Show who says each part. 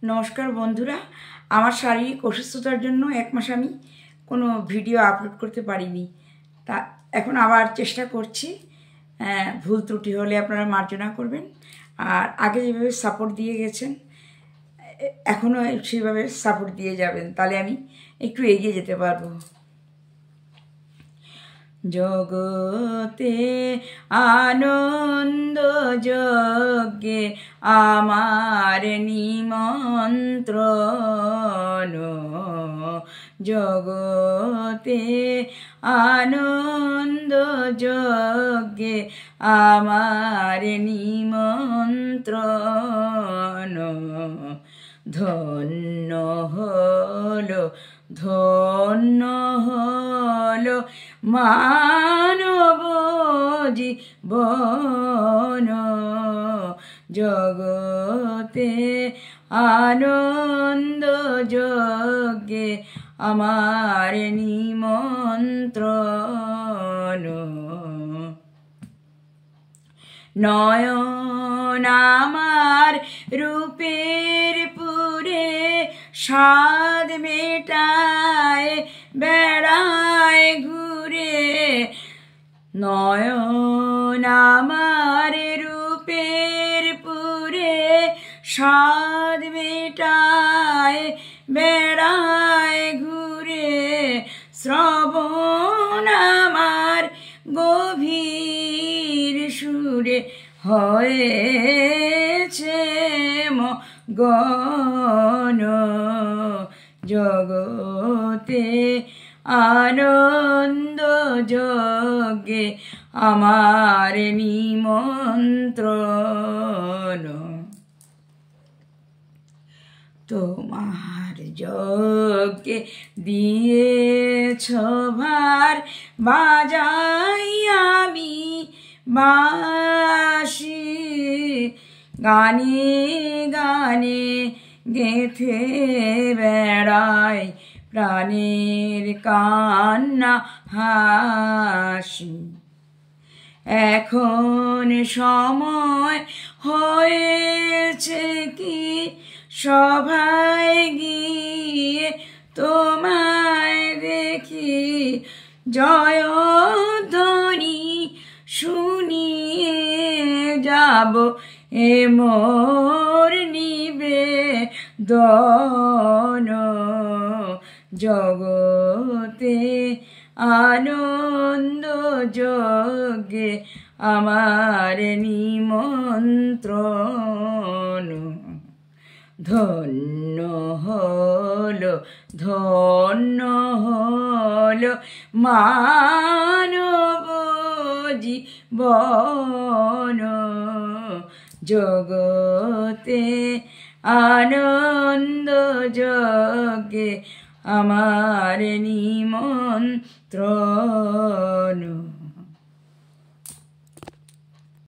Speaker 1: নমস্কার বন্ধুরা, আমার শারীরিক অসুস্থতার জন্য এক মাস আমি কোনো ভিডিও আপলোড করতে পারিনি। তা এখন আবার চেষ্টা করছি। ভুল ত্রুটি হলে আপনারা মার্জনা করবেন। আর আগে যেভাবে সাপোর্ট দিয়ে গেছেন এখনও সেইভাবে সাপোর্ট দিয়ে যাবেন, তাহলে আমি একটু এগিয়ে যেতে পারবো। জগতে আনন্দ যজ্ঞে আমার নিমন্ত্রণ, জগতে আনন্দ যজ্ঞে আমার নিমন্ত্রণ। ধন্য হলো ধন্য হলো মানব জীবন, জগতে আনন্দ যজ্ঞে আমার নিমন্ত্রণ। নয়ন আমার রূপের পুরে স্বাদ মেটায় বেড়ায় ঘুরে, নয়ন আমার রূপের পুরে স্বাদ মেটায় বেড়ায় ঘুরে, শ্রবণ আমার গভীর সুরে হয়েছে মগন, জগতে আনন্দ যজ্ঞে আমার নিমন্ত্রণ। তোমার যজ্ঞে দিয়েছ ভার, বাজাই আমি বাঁশি, গানে গানে গেঁথে বেড়াই প্রাণের কান্না হাসি। এখন সময় হয়েছে কি সভায় গিয়ে তোমায় দেখি, জয়ধ্বনি শুনিয়ে যাব এ মোর নিবেদন, জগতে আনন্দ যজ্ঞে আমার নিমন্ত্রণ। ধন্য হলো ধন্য হলো মানব জীবন, জগতে আনন্দ যজ্ঞে আমার নিমন্ত্রণ।